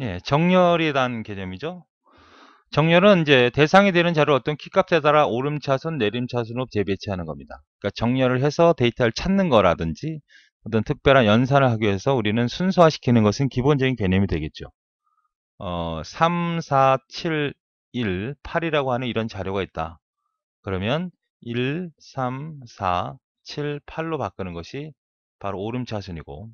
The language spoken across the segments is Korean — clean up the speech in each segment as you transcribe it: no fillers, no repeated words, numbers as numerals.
예, 정렬에 대한 개념이죠. 정렬은 이제 대상이 되는 자를 어떤 키값에 따라 오름차순, 내림차순으로 재배치하는 겁니다. 그러니까 정렬을 해서 데이터를 찾는 거라든지 어떤 특별한 연산을 하기 위해서 우리는 순서화시키는 것은 기본적인 개념이 되겠죠. 3, 4, 7, 1, 8이라고 하는 이런 자료가 있다. 그러면 1, 3, 4, 7, 8로 바꾸는 것이 바로 오름차순이고,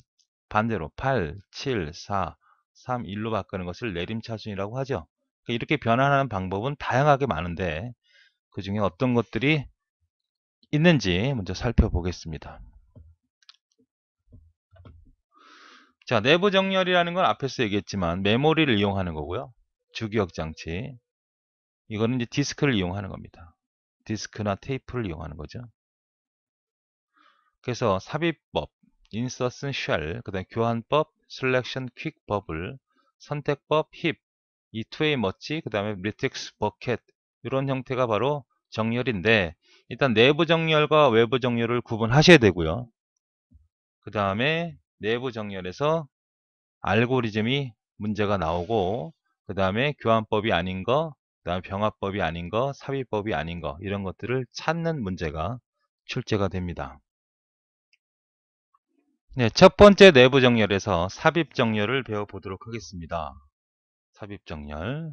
반대로 8, 7, 4, 3, 1로 바꾸는 것을 내림차순이라고 하죠. 이렇게 변환하는 방법은 다양하게 많은데 그 중에 어떤 것들이 있는지 먼저 살펴보겠습니다. 자, 내부 정렬이라는 건 앞에서 얘기했지만 메모리를 이용하는 거고요. 주기억 장치. 이거는 이제 디스크를 이용하는 겁니다. 디스크나 테이프를 이용하는 거죠. 그래서 삽입법, 인서션 쉘, 그다음에 교환법, 셀렉션 퀵 버블, 선택법 힙, 이 투웨이 머치, 그다음에 매트릭스 버켓 이런 형태가 바로 정렬인데 일단 내부 정렬과 외부 정렬을 구분하셔야 되고요. 그 다음에 내부 정렬에서 알고리즘이 문제가 나오고 그 다음에 교환법이 아닌 거, 그 다음에 병합법이 아닌 거, 삽입법이 아닌 거 이런 것들을 찾는 문제가 출제가 됩니다. 네, 첫 번째 내부 정렬에서 삽입 정렬을 배워보도록 하겠습니다. 삽입 정렬.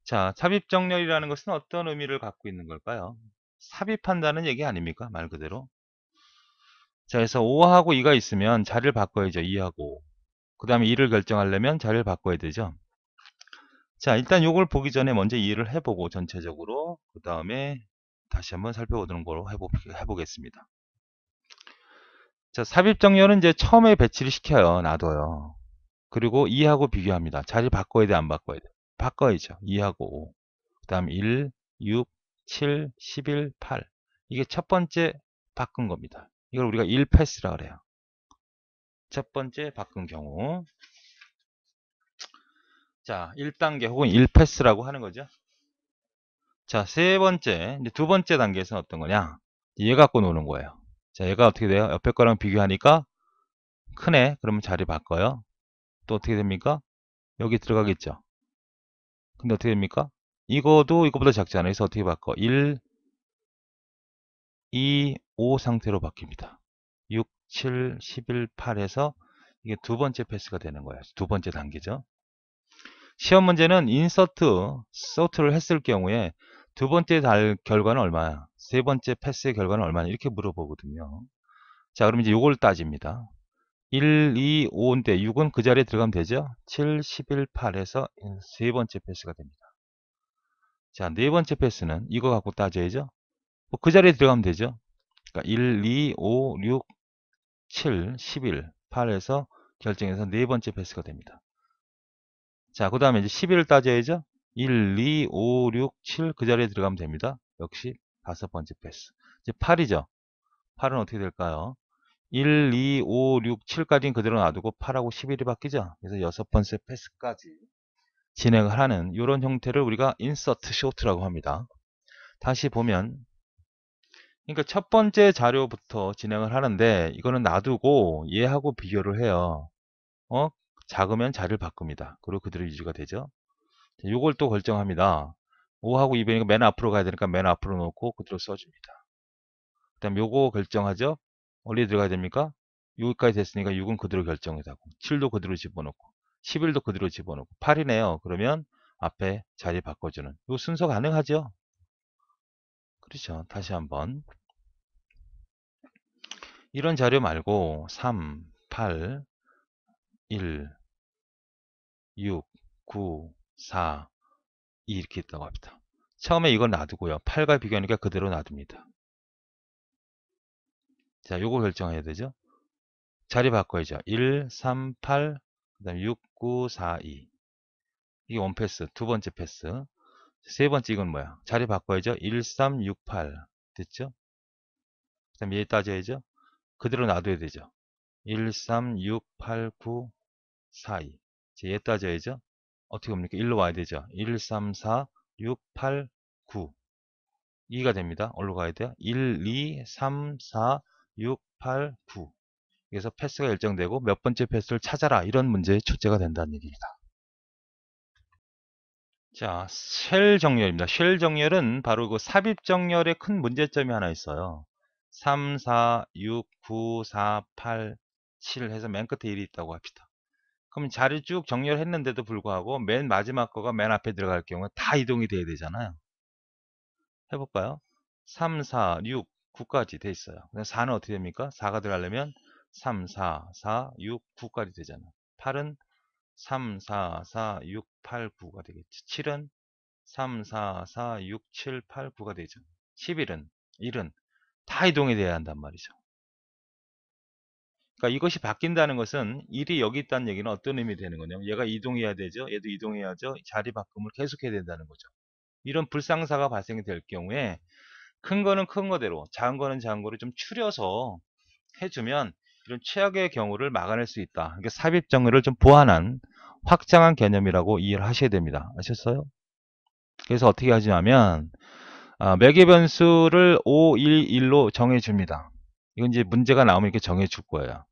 자, 삽입 정렬이라는 것은 어떤 의미를 갖고 있는 걸까요? 삽입한다는 얘기 아닙니까? 말 그대로. 자, 그래서 5하고 2가 있으면 자리를 바꿔야죠. 2하고. 그 다음에 2를 결정하려면 자리를 바꿔야 되죠. 자, 일단 이걸 보기 전에 먼저 이해를 해보고 전체적으로 그 다음에 다시 한번 살펴보는 거로 해보겠습니다. 자, 삽입 정렬은 이제 처음에 배치를 시켜요. 놔둬요. 그리고 2하고 비교합니다. 자리 바꿔야 돼, 안 바꿔야 돼? 바꿔야죠. 2하고 5. 그 다음 1, 6, 7, 11, 8. 이게 첫 번째 바꾼 겁니다. 이걸 우리가 1패스라 그래요. 첫 번째 바꾼 경우. 자, 1단계 혹은 1패스라고 하는 거죠. 자, 세 번째, 이제 두 번째 단계에서는 어떤 거냐? 얘 갖고 노는 거예요. 자, 얘가 어떻게 돼요? 옆에 거랑 비교하니까 크네. 그러면 자리 바꿔요. 또 어떻게 됩니까? 여기 들어가겠죠. 근데 어떻게 됩니까? 이거도 이거보다 작잖아요. 그래서 어떻게 바꿔? 1, 2, 5 상태로 바뀝니다. 6, 7, 11, 8에서 이게 두 번째 패스가 되는 거예요. 두 번째 단계죠. 시험 문제는 인서트, 소트를 했을 경우에 두 번째 결과는 얼마야? 세 번째 패스의 결과는 얼마냐? 이렇게 물어보거든요. 자, 그럼 이제 요걸 따집니다. 1, 2, 5인데 6은 그 자리에 들어가면 되죠? 7, 11, 8에서 세 번째 패스가 됩니다. 자, 네 번째 패스는 이거 갖고 따져야죠? 뭐 그 자리에 들어가면 되죠? 그러니까 1, 2, 5, 6, 7, 11, 8에서 결정해서 네 번째 패스가 됩니다. 자, 그 다음에 이제 11을 따져야죠? 1, 2, 5, 6, 7 그 자리에 들어가면 됩니다. 역시 다섯 번째 패스. 이제 8이죠? 8은 어떻게 될까요? 1, 2, 5, 6, 7까지는 그대로 놔두고 8하고 11이 바뀌죠? 그래서 여섯 번째 패스까지 진행을 하는 이런 형태를 우리가 인서트 쇼트라고 합니다. 다시 보면 그러니까 첫 번째 자료부터 진행을 하는데 이거는 놔두고 얘하고 비교를 해요. 어? 작으면 자리를 바꿉니다. 그리고 그대로 유지가 되죠. 요걸 또 결정합니다. 5하고 2배니까 맨 앞으로 가야 되니까 맨 앞으로 놓고 그대로 써줍니다. 그 다음 요거 결정하죠. 어디 들어가야 됩니까? 여기까지 됐으니까 6은 그대로 결정이 되고 7도 그대로 집어넣고 11도 그대로 집어넣고 8이네요. 그러면 앞에 자리 바꿔주는 요 순서 가능하죠? 그렇죠. 다시 한번 이런 자료 말고 3, 8, 1, 6, 9, 4, 2 이렇게 있다고 합니다. 처음에 이걸 놔두고요. 8과 비교하니까 그대로 놔둡니다. 자, 요거 결정해야 되죠. 자리 바꿔야죠. 1, 3, 8, 그 다음에 6, 9, 4, 2. 이게 원 패스, 두 번째 패스. 세 번째 이건 뭐야? 자리 바꿔야죠. 1, 3, 6, 8. 됐죠? 그 다음에 얘 따져야죠. 그대로 놔둬야 되죠. 1, 3, 6, 8, 9, 4, 2. 이제 얘 따져야죠. 어떻게 봅니까? 1로 와야 되죠. 1, 3, 4, 6, 8, 9. 2가 됩니다. 어디로 가야 돼요? 1, 2, 3, 4, 6, 8, 9. 그래서 패스가 일정되고 몇 번째 패스를 찾아라. 이런 문제의 출제가 된다는 얘기입니다. 자, 쉘 정렬입니다. 쉘 정렬은 바로 그 삽입 정렬의 큰 문제점이 하나 있어요. 3, 4, 6, 9, 4, 8, 7 해서 맨 끝에 1이 있다고 합시다. 그럼 자리 쭉 정렬했는데도 불구하고 맨 마지막 거가 맨 앞에 들어갈 경우에 다 이동이 돼야 되잖아요. 해볼까요? 3, 4, 6, 9까지 돼 있어요. 4는 어떻게 됩니까? 4가 들어가려면 3, 4, 4, 6, 9까지 되잖아요. 8은 3, 4, 4, 6, 8, 9가 되겠지. 7은 3, 4, 4, 6, 7, 8, 9가 되죠. 11은 1은 다 이동이 돼야 한단 말이죠. 그러니까 이것이 바뀐다는 것은 1이 여기 있다는 얘기는 어떤 의미 되는 거냐면 얘가 이동해야 되죠. 얘도 이동해야죠. 자리 바꿈을 계속해야 된다는 거죠. 이런 불상사가 발생이 될 경우에 큰 거는 큰 거대로, 작은 거는 작은 거로 좀 추려서 해주면 이런 최악의 경우를 막아낼 수 있다. 그러니까 삽입 정의를 좀 보완한 확장한 개념이라고 이해를 하셔야 됩니다. 아셨어요? 그래서 어떻게 하냐면 매개 변수를 5, 1, 1로 정해줍니다. 이건 이제 문제가 나오면 이렇게 정해줄 거예요.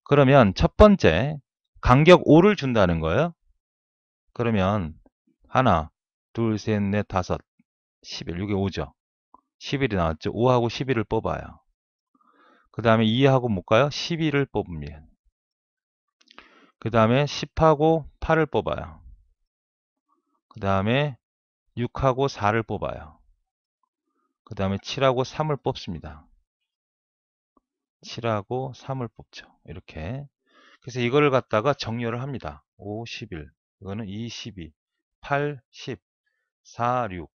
그러면 첫 번째 간격 5를 준다는 거예요. 그러면 하나, 둘, 셋, 넷, 다섯, 11, 이게 5죠. 11이 나왔죠. 5하고 11을 뽑아요. 그 다음에 2하고 뭘까요? 12를 뽑습니다. 그 다음에 10하고 8을 뽑아요. 그 다음에 6하고 4를 뽑아요. 그 다음에 7하고 3을 뽑습니다. 7하고 3을 뽑죠. 이렇게. 그래서 이거를 갖다가 정렬을 합니다. 5, 11. 이거는 2, 12. 8, 10. 4, 6.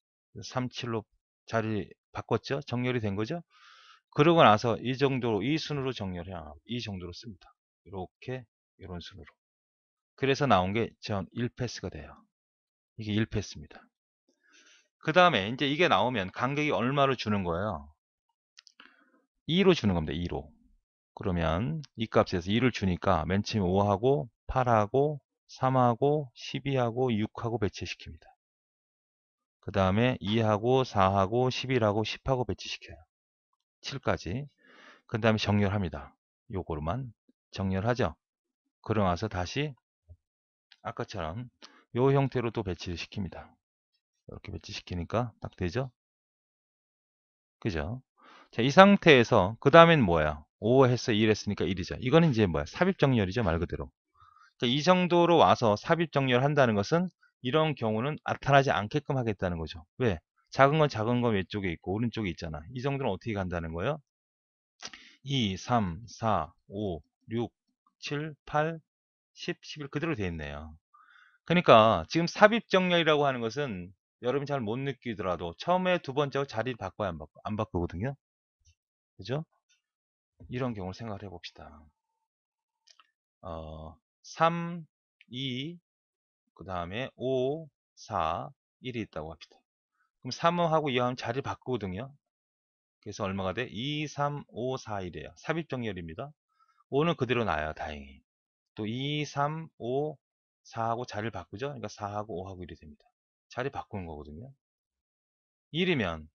3, 7로 자리 바꿨죠? 정렬이 된 거죠? 그러고 나서 이 정도로, 이 순으로 정렬해야 이 정도로 씁니다. 이렇게, 이런 순으로. 그래서 나온 게 전 1패스가 돼요. 이게 1패스입니다. 그 다음에 이제 이게 나오면 간격이 얼마로 주는 거예요? 2로 주는 겁니다. 2로. 그러면 이 값에서 2를 주니까 맨 처음에 5하고 8하고 3하고 12하고 6하고 배치시킵니다. 그 다음에 2하고 4하고 11하고 10하고 배치시켜요. 7까지. 그 다음에 정렬합니다. 요거로만 정렬하죠. 그러고 나서 다시 아까처럼 요 형태로 또 배치를 시킵니다. 이렇게 배치시키니까 딱 되죠? 그죠? 자, 이 상태에서 그 다음엔 뭐야? 5 했어, 1 했으니까 1이죠. 이거는 이제 뭐야? 삽입정렬이죠, 말 그대로. 자, 이 정도로 와서 삽입정렬 한다는 것은 이런 경우는 나타나지 않게끔 하겠다는 거죠. 왜? 작은 건 작은 건 왼쪽에 있고 오른쪽에 있잖아. 이 정도는 어떻게 간다는 거예요? 2, 3, 4, 5, 6, 7, 8, 10, 11 그대로 되어 있네요. 그러니까 지금 삽입정렬이라고 하는 것은 여러분이 잘 못 느끼더라도 처음에 두 번째하고 자리를 바꿔야 안 바꾸거든요. 그죠? 이런 경우를 생각을 해봅시다. 3, 2, 그 다음에 5, 4, 1이 있다고 합시다. 그럼 3하고 2하면 자리 바꾸거든요. 그래서 얼마가 돼? 2, 3, 5, 4, 1이에요. 삽입정렬입니다. 5는 그대로 나요, 다행히. 또 2, 3, 5, 4하고 자리를 바꾸죠. 그러니까 4하고 5하고 1이 됩니다. 자리 바꾸는 거거든요. 1이면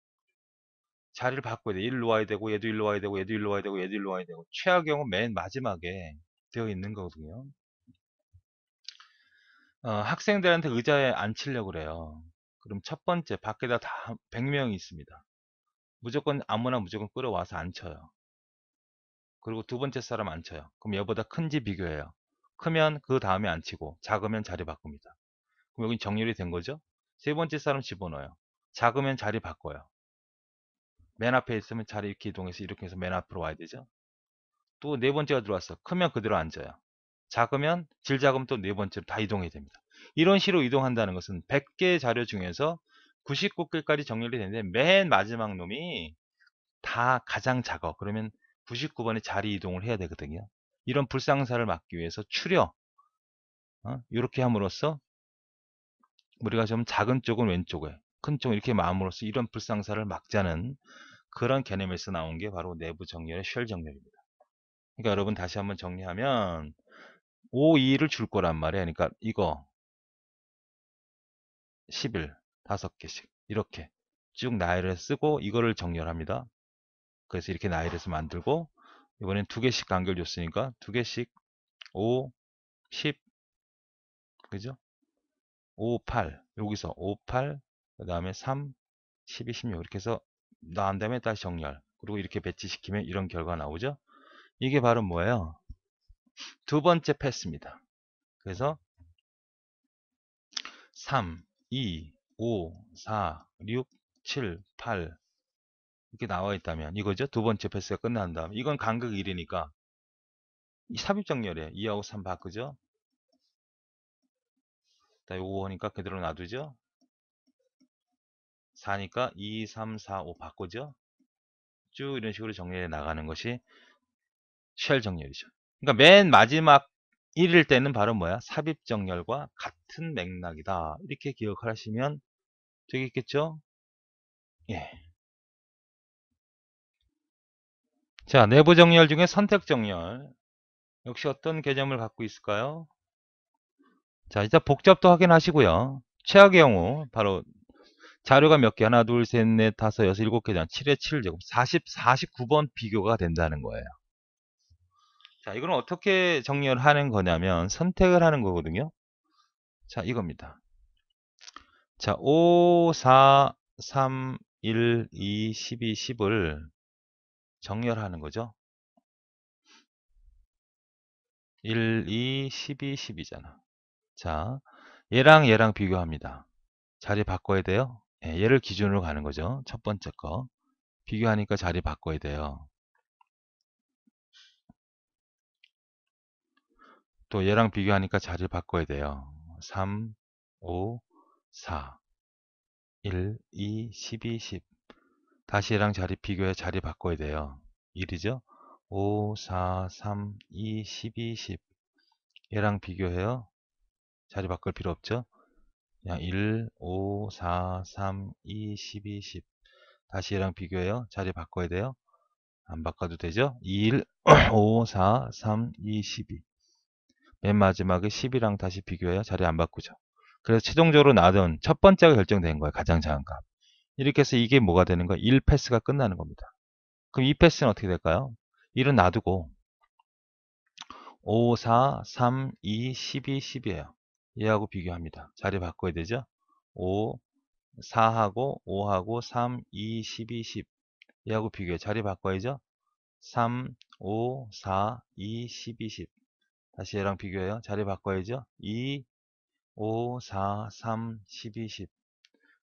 자리를 바꿔야 돼. 1로 와야 되고, 얘도 1로 와야 되고, 얘도 1로 와야 되고, 얘도 1로 와야 되고. 최악의 경우 맨 마지막에 되어 있는 거거든요. 학생들한테 의자에 앉히려고 그래요. 그럼 첫 번째, 밖에다 다 100명이 있습니다. 무조건 아무나 무조건 끌어와서 앉혀요. 그리고 두 번째 사람 앉혀요. 그럼 얘보다 큰지 비교해요. 크면 그 다음에 앉히고, 작으면 자리 바꿉니다. 그럼 여기 정렬이 된 거죠? 세 번째 사람 집어넣어요. 작으면 자리 바꿔요. 맨 앞에 있으면 자리 이렇게 이동해서 이렇게 해서 맨 앞으로 와야 되죠? 또 네 번째가 들어왔어. 크면 그대로 앉아요. 작으면 질 작으면 또 네 번째로 다 이동해야 됩니다. 이런 식으로 이동한다는 것은 100개 자료 중에서 99개까지 정렬이 되는데 맨 마지막 놈이 다 가장 작아. 그러면 99번에 자리 이동을 해야 되거든요. 이런 불상사를 막기 위해서 추려 이렇게 함으로써 우리가 좀 작은 쪽은 왼쪽에 큰 쪽은 이렇게 마음으로써 이런 불상사를 막자는 그런 개념에서 나온 게 바로 내부 정렬의 쉘 정렬입니다. 그러니까 여러분 다시 한번 정리하면 5, 2를 줄 거란 말이에요. 그러니까 이거 11, 5개씩 이렇게 쭉 나열을 쓰고 이거를 정렬합니다. 그래서 이렇게 나열해서 만들고 이번엔 두 개씩 간결 줬으니까 두 개씩 5, 10, 그죠? 5, 8. 여기서 5, 8, 그 다음에 3, 12, 16. 이렇게 해서 나온 다음에 다시 정렬. 그리고 이렇게 배치시키면 이런 결과 나오죠? 이게 바로 뭐예요? 두 번째 패스입니다. 그래서 3, 2, 5, 4, 6, 7, 8 이렇게 나와 있다면 이거죠? 두 번째 패스가 끝난 다음 이건 간극 1이니까 이 삽입정렬이에요. 2하고 3 바꾸죠? 자, 요거 하니까 그대로 놔두죠? 4니까 2, 3, 4, 5 바꾸죠? 쭉 이런 식으로 정렬해 나가는 것이 쉘 정렬이죠. 그러니까 맨 마지막 1일 때는 바로 뭐야? 삽입 정렬과 같은 맥락이다. 이렇게 기억하시면 되겠겠죠? 예. 자, 내부 정렬 중에 선택 정렬. 역시 어떤 개념을 갖고 있을까요? 자, 일단 복잡도 확인하시고요. 최악의 경우 바로 자료가 몇 개? 하나, 둘, 셋, 넷, 다섯, 여섯, 일곱 개잖아. 7에 7제곱. 49번 비교가 된다는 거예요. 자, 이거는 어떻게 정렬하는 거냐면 선택을 하는 거거든요. 자, 이겁니다. 자, 5, 4, 3, 1, 2, 12, 10을 정렬하는 거죠. 1, 2, 12, 10이잖아. 자, 얘랑 비교합니다. 자리 바꿔야 돼요. 예, 얘를 기준으로 가는 거죠. 첫 번째 거. 비교하니까 자리 바꿔야 돼요. 또 얘랑 비교하니까 자리 바꿔야 돼요. 3, 5, 4, 1, 2, 12, 10. 다시 얘랑 자리 비교해 자리 바꿔야 돼요. 1이죠? 5, 4, 3, 2, 12, 10. 얘랑 비교해요. 자리 바꿀 필요 없죠? 그냥 1, 5, 4, 3, 2, 12, 10. 다시 얘랑 비교해요. 자리 바꿔야 돼요. 안 바꿔도 되죠? 1, 5, 4, 3, 2, 12. 맨 마지막에 10이랑 다시 비교해요. 자리 안 바꾸죠. 그래서 최종적으로 나온 첫 번째가 결정된 거예요. 가장 작은 값. 이렇게 해서 이게 뭐가 되는 거예요? 1패스가 끝나는 겁니다. 그럼 2패스는 어떻게 될까요? 1은 놔두고 5, 4, 3, 2, 12, 10이에요. 얘하고 비교합니다. 자리 바꿔야 되죠? 5, 4하고 5하고 3, 2, 12, 10. 얘하고 비교해. 자리 바꿔야죠? 3, 5, 4, 2, 12, 10. 다시 얘랑 비교해요. 자리 바꿔야죠? 2, 5, 4, 3, 12, 10.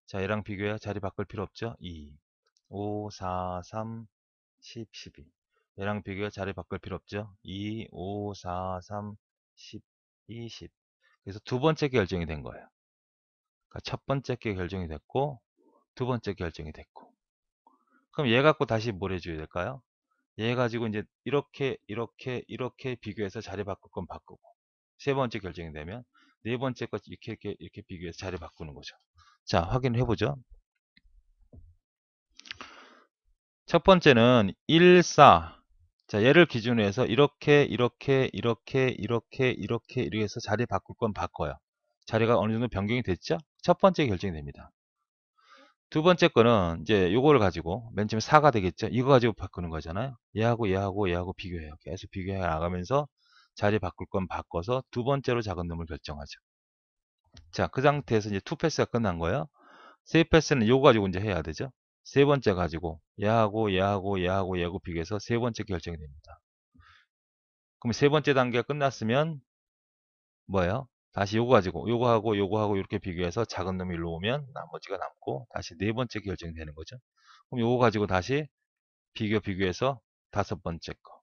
자, 얘랑 비교해요. 자리 바꿀 필요 없죠? 2, 5, 4, 3, 10, 12. 얘랑 비교해 자리 바꿀 필요 없죠? 2, 5, 4, 3, 10, 20. 그래서 두 번째 결정이 된 거예요. 그러니까 첫 번째 게 결정이 됐고, 두 번째 결정이 됐고. 그럼 얘 갖고 다시 뭘 해줘야 될까요? 얘 가지고 이제 이렇게 비교해서 자리 바꿀 건 바꾸고, 세 번째 결정이 되면 네 번째 것 이렇게 비교해서 자리 바꾸는 거죠. 자, 확인을 해보죠. 첫 번째는 1, 4. 자, 얘를 기준으로 해서 이렇게 해서 자리 바꿀 건 바꿔요. 자리가 어느 정도 변경이 됐죠? 첫 번째 결정이 됩니다. 두 번째 거는 이제 요거를 가지고 맨 처음에 4가 되겠죠? 이거 가지고 바꾸는 거잖아요. 얘하고 비교해요. 계속 비교해 나가면서 자리 바꿀 건 바꿔서 두 번째로 작은 놈을 결정하죠. 자, 그 상태에서 이제 2패스가 끝난 거예요. 3패스는 요거 가지고 이제 해야 되죠. 세 번째 가지고 얘하고 비교해서 세 번째 결정이 됩니다. 그럼 세 번째 단계가 끝났으면 뭐예요? 다시 요거 가지고 요거하고 이렇게 비교해서 작은 놈이 일로 오면 나머지가 남고 다시 네 번째 결정이 되는 거죠. 그럼 요거 가지고 다시 비교해서 다섯 번째 거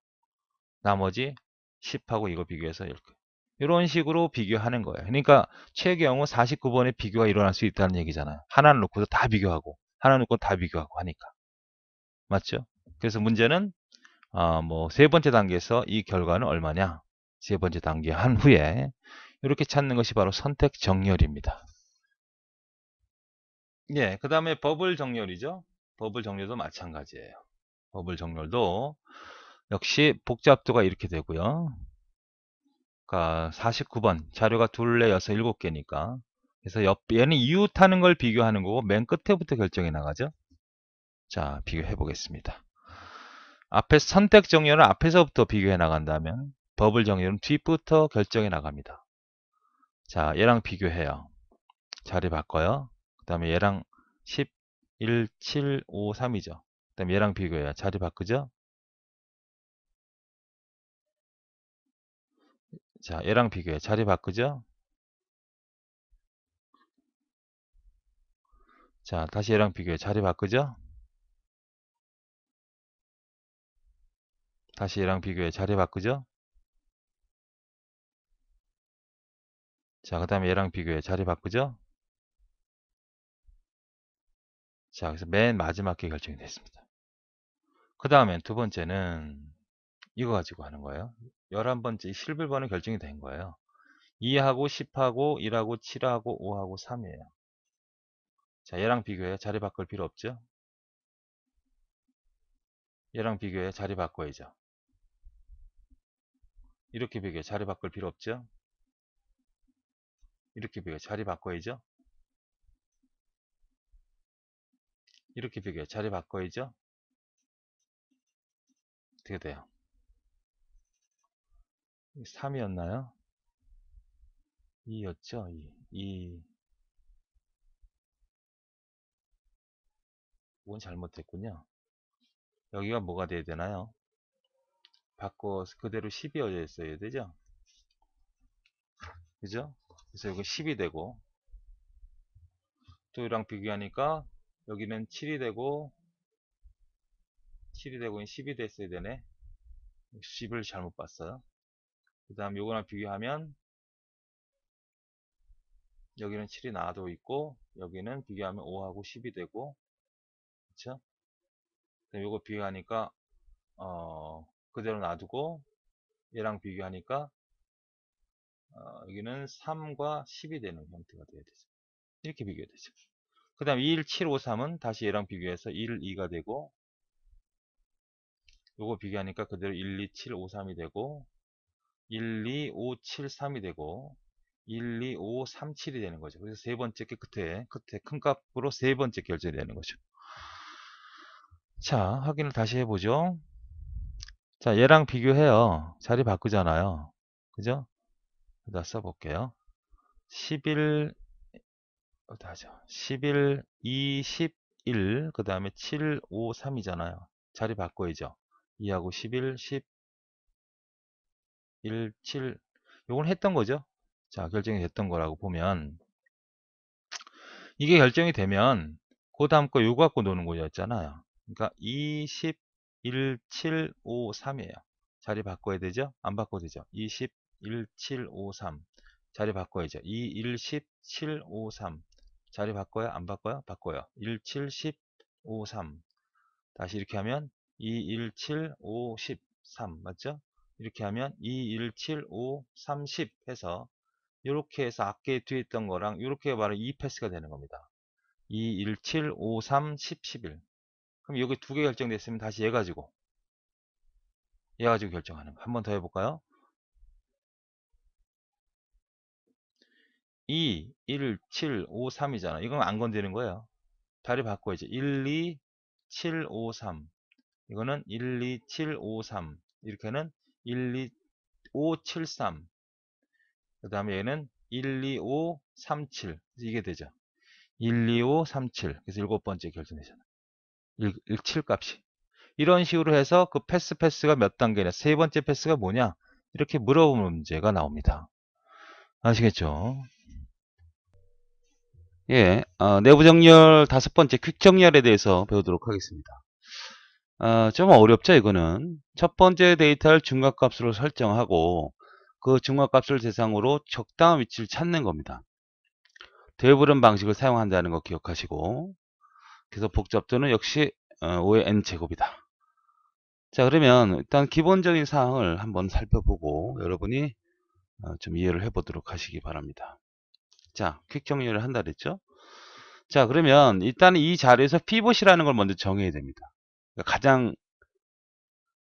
나머지 10하고 이거 비교해서 이렇게 이런 식으로 비교하는 거예요. 그러니까 최경우 49번의 비교가 일어날 수 있다는 얘기잖아요. 하나를 놓고도 다 비교하고 하나 놓고 다 비교하고 하니까 맞죠? 그래서 문제는 뭐 세 번째 단계에서 이 결과는 얼마냐? 세 번째 단계 한 후에 이렇게 찾는 것이 바로 선택 정렬입니다. 예, 그 다음에 버블 정렬이죠. 버블 정렬도 마찬가지예요. 버블 정렬도 역시 복잡도가 이렇게 되고요. 그러니까 49번 자료가 둘레, 여섯, 일곱 개니까 그래서 얘는 이웃하는 걸 비교하는 거고 맨 끝에부터 결정이 나가죠. 자, 비교해 보겠습니다. 앞에 선택 정렬은 앞에서부터 비교해 나간다면 버블 정렬은 뒤부터 결정해 나갑니다. 자, 얘랑 비교해요. 자리 바꿔요. 그 다음에 얘랑 10, 1, 7, 5, 3이죠. 그 다음에 얘랑 비교해요. 자리 바꾸죠. 자, 얘랑 비교해. 자리 바꾸죠. 자, 다시 얘랑 비교해. 자리 바꾸죠. 다시 얘랑 비교해. 자리 바꾸죠. 자, 그 다음에 얘랑 비교해. 자리 바꾸죠. 자, 그래서 맨 마지막 게 결정이 됐습니다. 그 다음에 두 번째는 이거 가지고 하는 거예요. 11번째 11번은 결정이 된 거예요. 2하고 10하고 1하고 7하고 5하고 3이에요. 자, 얘랑 비교해. 자리 바꿀 필요 없죠. 얘랑 비교해. 자리 바꿔야죠. 이렇게 비교해. 자리 바꿀 필요 없죠. 이렇게 비교해. 자리 바꿔야죠. 이렇게 비교해. 자리 바꿔야죠. 어떻게 돼요? 3이었나요? 2였죠? 2. 뭔 잘못됐군요. 여기가 뭐가 돼야 되나요? 바꿔 그대로 10이어져 있어야 되죠? 그죠? 그래서 여기 10이 되고 또 이랑 비교하니까 여기는 7이 되고 10이 됐어야 되네. 10을 잘못 봤어요. 그 다음 요거랑 비교하면 여기는 7이 나와도 있고 여기는 비교하면 5하고 10이 되고 그쵸? 요거 비교하니까 그대로 놔두고 얘랑 비교하니까 여기는 3과 10이 되는 형태가 돼야 되죠. 이렇게 비교되죠. 그 다음 2, 1, 7, 5, 3은 다시 얘랑 비교해서 1, 2가 되고 요거 비교하니까 그대로 1, 2, 7, 5, 3이 되고 1, 2, 5, 7, 3이 되고 1, 2, 5, 3, 7이 되는 거죠. 그래서 세 번째 게 끝에 큰 값으로 세 번째 결정이 되는 거죠. 자, 확인을 다시 해보죠. 자, 얘랑 비교해요. 자리 바꾸잖아요. 그죠? 여기다 써볼게요. 11, 하죠. 11, 21, 그 다음에 7, 5, 3이잖아요. 자리 바꿔야죠. 2하고 11, 10, 1, 7. 요건 했던 거죠. 자, 결정이 됐던 거라고 보면 이게 결정이 되면 그 다음 거 요거 갖고 노는 거였잖아요. 그러니까 20, 1, 7, 5, 3이에요. 자리 바꿔야 되죠? 안 바꿔도 되죠? 20, 1, 7, 5, 3. 자리 바꿔야죠. 2, 1, 10, 7, 5, 3. 자리 바꿔요? 안 바꿔요? 바꿔요. 1, 7, 10, 5, 3. 다시 이렇게 하면 2, 1, 7, 5, 10, 3. 맞죠? 이렇게 하면 2, 1, 7, 5, 3, 10 해서 이렇게 해서 아까 뒤에 있던 거랑 이렇게 바로 2패스가 되는 겁니다. 2, 1, 7, 5, 3, 10, 11. 그럼 여기 두 개 결정됐으면 다시 얘 가지고 결정하는 거. 한 번 더 해볼까요? 2, 1, 7, 5, 3이잖아. 이건 안 건드리는 거예요. 자리 바꿔야지. 1, 2, 7, 5, 3. 이거는 1, 2, 7, 5, 3. 이렇게는 1, 2, 5, 7, 3. 그 다음에 얘는 1, 2, 5, 3, 7. 이게 되죠. 1, 2, 5, 3, 7. 그래서 일곱 번째 결정되잖아. 7 값이. 이런 식으로 해서 그 패스가 몇 단계냐, 세 번째 패스가 뭐냐, 이렇게 물어보는 문제가 나옵니다. 아시겠죠? 예, 내부 정렬 다섯 번째 퀵 정렬에 대해서 배우도록 하겠습니다. 좀 어렵죠, 이거는. 첫 번째 데이터를 중간값으로 설정하고 그 중간값을 대상으로 적당한 위치를 찾는 겁니다. 대부분 방식을 사용한다는 거 기억하시고, 그래서 복잡도는 역시 5의 n제곱이다. 자, 그러면 일단 기본적인 사항을 한번 살펴보고 여러분이 좀 이해를 해보도록 하시기 바랍니다. 자, 퀵 정리를 한다 그랬죠? 자, 그러면 일단 이 자료에서 피봇이라는 걸 먼저 정해야 됩니다. 그러니까 가장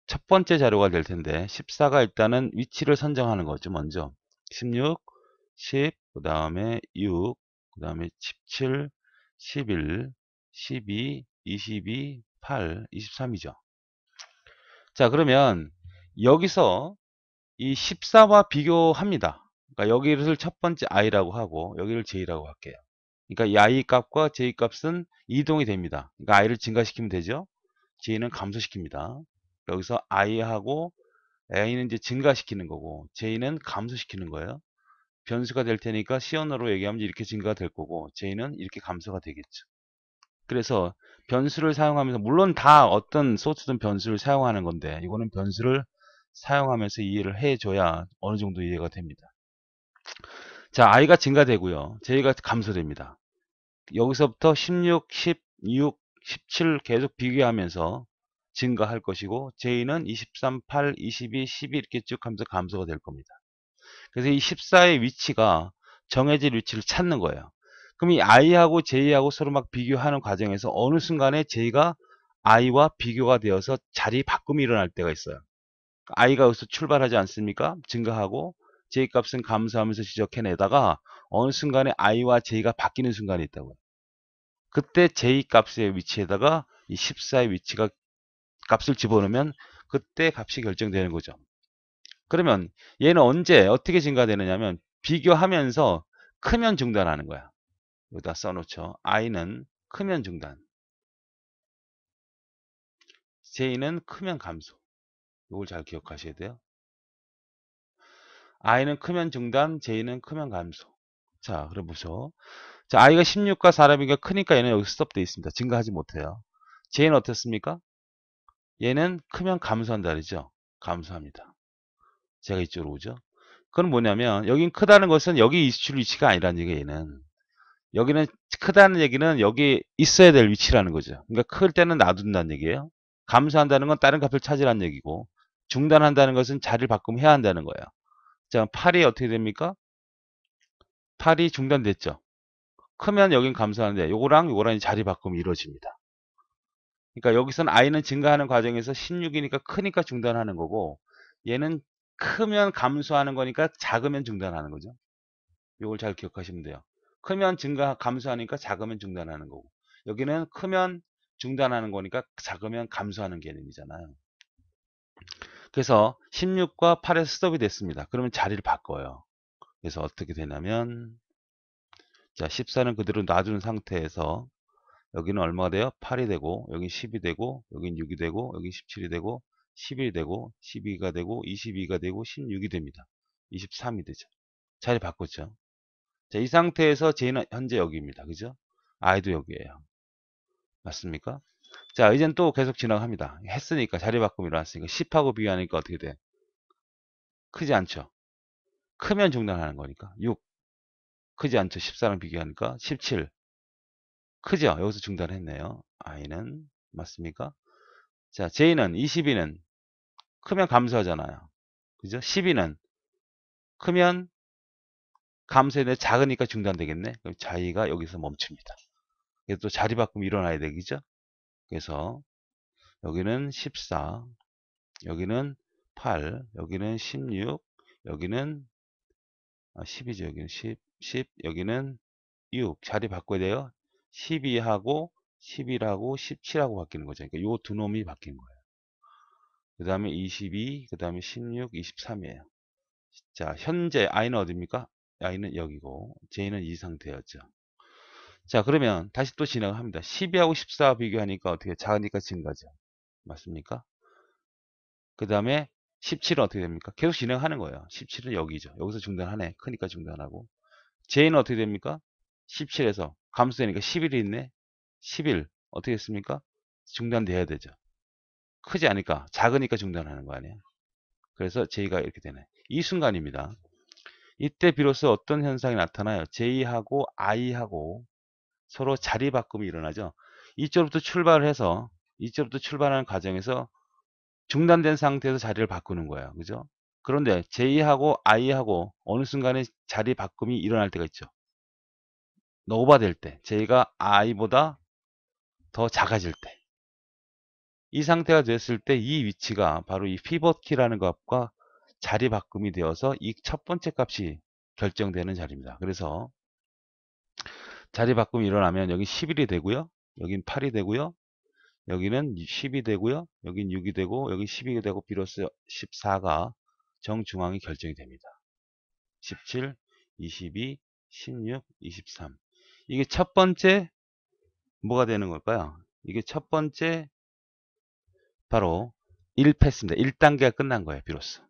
첫 번째 자료가 될 텐데 14가 일단은 위치를 선정하는 거죠. 먼저 16, 10, 그 다음에 6, 그 다음에 17, 11, 12, 22, 8, 23이죠. 자, 그러면 여기서 이 14와 비교합니다. 그러니까 여기를 첫 번째 i라고 하고 여기를 j라고 할게요. 그러니까 이 i 값과 j 값은 이동이 됩니다. 그러니까 i를 증가시키면 되죠. j는 감소시킵니다. 여기서 i하고 a는 이제 증가시키는 거고 j는 감소시키는 거예요. 변수가 될 테니까 시언어로 얘기하면 이렇게 증가가 될 거고 j는 이렇게 감소가 되겠죠. 그래서 변수를 사용하면서 물론 다 어떤 소스든 변수를 사용하는 건데 이거는 변수를 사용하면서 이해를 해줘야 어느 정도 이해가 됩니다. 자, i가 증가되고요. j가 감소됩니다. 여기서부터 16, 16, 17 계속 비교하면서 증가할 것이고 j는 23, 8, 22, 12 이렇게 쭉 하면서 감소가 될 겁니다. 그래서 이 14의 위치가 정해질 위치를 찾는 거예요. 그럼 이 i하고 j하고 서로 막 비교하는 과정에서 어느 순간에 j가 i와 비교가 되어서 자리 바꿈이 일어날 때가 있어요. i가 여기서 출발하지 않습니까? 증가하고 j 값은 감소하면서 지적해내다가 어느 순간에 i와 j가 바뀌는 순간이 있다고요. 그때 j 값의 위치에다가 이 14의 위치가 값을 집어넣으면 그때 값이 결정되는 거죠. 그러면 얘는 언제 어떻게 증가되느냐면 비교하면서 크면 중단하는 거야. 여기다 써놓죠. i는 크면 중단, j는 크면 감소. 이걸 잘 기억하셔야 돼요. i는 크면 중단, j는 크면 감소. 자, 그럼 보죠. 자, i가 16과 4라비가 크니까 얘는 여기 스톱되어 있습니다. 증가하지 못해요. j는 어떻습니까? 얘는 크면 감소한다 그러죠. 감소합니다. 제가 이쪽으로 오죠. 그건 뭐냐면 여긴 크다는 것은 여기 있을 위치가 아니라는 얘기예요. 얘는. 여기는 크다는 얘기는 여기 있어야 될 위치라는 거죠. 그러니까 클 때는 놔둔다는 얘기예요. 감소한다는 건 다른 값을 찾으라는 얘기고 중단한다는 것은 자리를 바꾸면 해야 한다는 거예요. 자, 8이 어떻게 됩니까? 8이 중단됐죠. 크면 여긴 감소하는데 요거랑 요거랑 자리 바꾸면 이루어집니다. 그러니까 여기서는 i는 증가하는 과정에서 16이니까 크니까 중단하는 거고 얘는 크면 감소하는 거니까 작으면 중단하는 거죠. 요걸 잘 기억하시면 돼요. 크면 증가 감소하니까 작으면 중단하는 거고 여기는 크면 중단하는 거니까 작으면 감소하는 개념이잖아요. 그래서 16과 8에서 스톱이 됐습니다. 그러면 자리를 바꿔요. 그래서 어떻게 되냐면 자 14는 그대로 놔둔 상태에서 여기는 얼마가 돼요? 8이 되고 여긴 10이 되고 여긴 6이 되고 여긴 17이 되고 11이 되고 12가 되고 22가 되고 16이 됩니다. 23이 되죠. 자리 바꿨죠. 자, 이 상태에서 j는 현재 여기입니다. 그죠? i도 여기에요. 맞습니까? 자, 이젠 또 계속 진행합니다. 했으니까 자리 바꿈이 일어났으니까 10하고 비교하니까 어떻게 돼? 크지 않죠? 크면 중단하는 거니까 6 크지 않죠? 14랑 비교하니까 17 크죠? 여기서 중단했네요. i는 맞습니까? 자, j는 22는 크면 감소하잖아요. 그죠? 12는 크면 감소했는데 작으니까 중단되겠네. 그럼 자기가 여기서 멈춥니다. 그래서 또 자리 바꿈이 일어나야 되겠죠? 그래서 여기는 14, 여기는 8, 여기는 16, 여기는 10이죠. 여기는 10, 여기는 6. 자리 바꿔야 돼요. 12하고 11하고 17하고 바뀌는 거죠. 그러니까 요 두 놈이 바뀐 거예요. 그 다음에 22, 그 다음에 16, 23이에요. 자, 현재 i는 어디입니까? i는 여기고 j는 이 상태였죠. 자, 그러면 다시 또 진행을 합니다. 12하고 14 비교하니까 어떻게 작으니까 증가죠. 맞습니까? 그 다음에 17은 어떻게 됩니까? 계속 진행하는 거예요. 17은 여기죠. 여기서 중단하네. 크니까 중단하고. j는 어떻게 됩니까? 17에서 감소되니까 11이 있네. 11 어떻게 했습니까? 중단돼야 되죠. 크지 않으니까 작으니까 중단하는 거 아니에요. 그래서 j가 이렇게 되네. 이 순간입니다. 이때 비로소 어떤 현상이 나타나요? j하고 i하고 서로 자리 바꿈이 일어나죠. 이쪽부터 출발을 해서 이쪽부터 출발하는 과정에서 중단된 상태에서 자리를 바꾸는 거예요. 그죠? 그런데 j하고 i하고 어느 순간에 자리 바꿈이 일어날 때가 있죠. 오버될 때, j가 i보다 더 작아질 때. 이 상태가 됐을 때 이 위치가 바로 이 피벗 키라는 값과 자리 바꿈이 되어서 이 첫 번째 값이 결정되는 자리입니다. 그래서 자리 바꿈이 일어나면 여기 11이 되고요. 여긴 8이 되고요. 여기는 10이 되고요. 여긴 6이 되고 여기 12가 되고 비로소 14가 정중앙이 결정이 됩니다. 17, 22, 16, 23. 이게 첫 번째 뭐가 되는 걸까요? 이게 첫 번째 바로 1패스입니다. 1단계가 끝난 거예요. 비로소.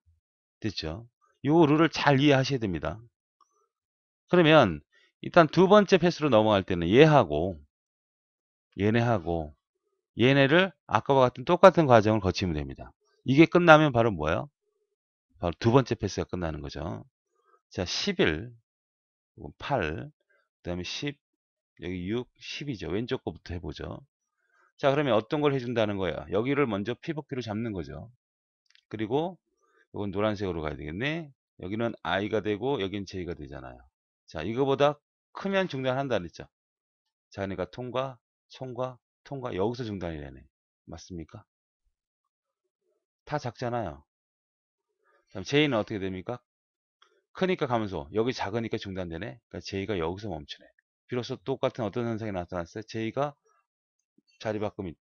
됐죠? 요 룰을 잘 이해하셔야 됩니다. 그러면 일단 두 번째 패스로 넘어갈 때는 얘하고 얘네하고 얘네를 아까와 같은 똑같은 과정을 거치면 됩니다. 이게 끝나면 바로 뭐예요? 바로 두 번째 패스가 끝나는 거죠. 자, 11, 8, 그 다음에 10, 여기 6, 10이죠. 왼쪽 거부터 해보죠. 자, 그러면 어떤 걸 해준다는 거예요? 여기를 먼저 피벗기로 잡는 거죠. 그리고 이건 노란색으로 가야 되겠네. 여기는 I가 되고 여긴 J가 되잖아요. 자, 이거보다 크면 중단한다 그랬죠. 자, 그러니까 통과, 통과, 통과. 여기서 중단이 되네. 맞습니까? 다 작잖아요. 그럼 J는 어떻게 됩니까? 크니까 가면서 여기 작으니까 중단되네. 그러니까 J가 여기서 멈추네. 비로소 똑같은 어떤 현상이 나타났어요? J가 자리 바꿈이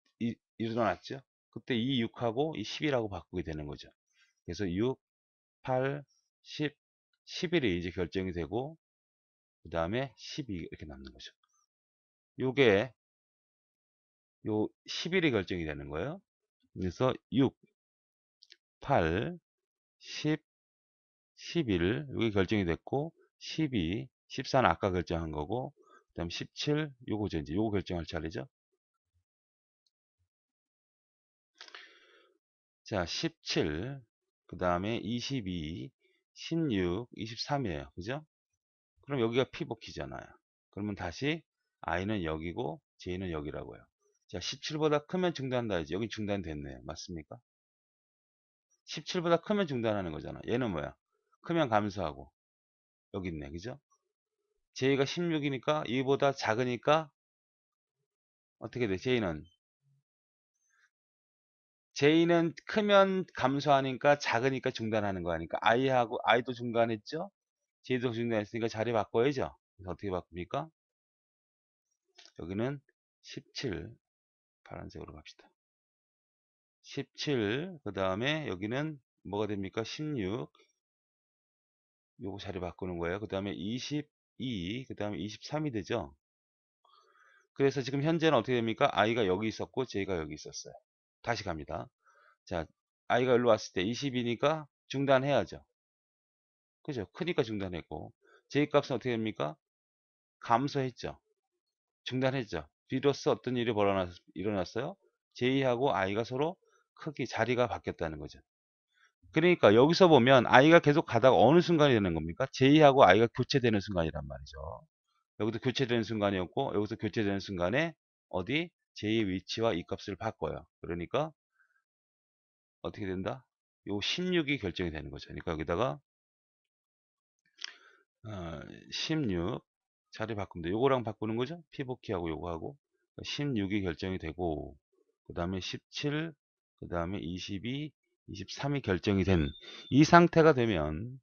일어났죠. 그때 이 6하고 이 10이라고 바꾸게 되는 거죠. 그래서 6, 8, 10, 11이 이제 결정이 되고 그 다음에 12 이렇게 남는 거죠. 요게 요 11이 결정이 되는 거예요. 그래서 6, 8, 10, 11 여기 결정이 됐고 12, 14는 아까 결정한 거고 그 다음 17 요거죠. 이제 요거 결정할 차례죠. 자 17, 그 다음에 22, 16, 23이에요. 그죠? 그럼 여기가 피복키잖아요. 그러면 다시 i는 여기고 j는 여기라고요. 자 17보다 크면 중단한다 이제 여기 중단됐네요. 맞습니까? 17보다 크면 중단하는 거잖아. 얘는 뭐야? 크면 감소하고 여기 있네. 그죠? j가 16이니까 이보다 작으니까 어떻게 돼? j는 크면 감소하니까 작으니까 중단하는 거 아니까 i도 중단했죠? j도 중단했으니까 자리 바꿔야죠. 그래서 어떻게 바꿉니까? 여기는 17 파란색으로 갑시다. 17 그 다음에 여기는 뭐가 됩니까? 16 요거 자리 바꾸는 거예요. 그 다음에 22 그 다음에 23이 되죠. 그래서 지금 현재는 어떻게 됩니까? i가 여기 있었고 j가 여기 있었어요. 다시 갑니다. 자, i가 일로 왔을 때 20이니까 중단해야죠. 그죠? 크니까 중단했고 j 값은 어떻게 됩니까? 감소했죠. 중단했죠. 비로소 어떤 일이 일어났어요? j하고 i가 서로 크기 자리가 바뀌었다는 거죠. 그러니까 여기서 보면 i가 계속 가다가 어느 순간이 되는 겁니까? j하고 i가 교체되는 순간이란 말이죠. 여기도 교체되는 순간이었고 여기서 교체되는 순간에 어디 j의 위치와 이 값을 바꿔요. 그러니까 어떻게 된다? 요 16이 결정이 되는 거죠. 그러니까 여기다가 16 자리 바꾸면 돼. 요거랑 바꾸는 거죠. 피복키하고 요거하고 16이 결정이 되고 그 다음에 17, 그 다음에 22, 23이 결정이 된 이 상태가 되면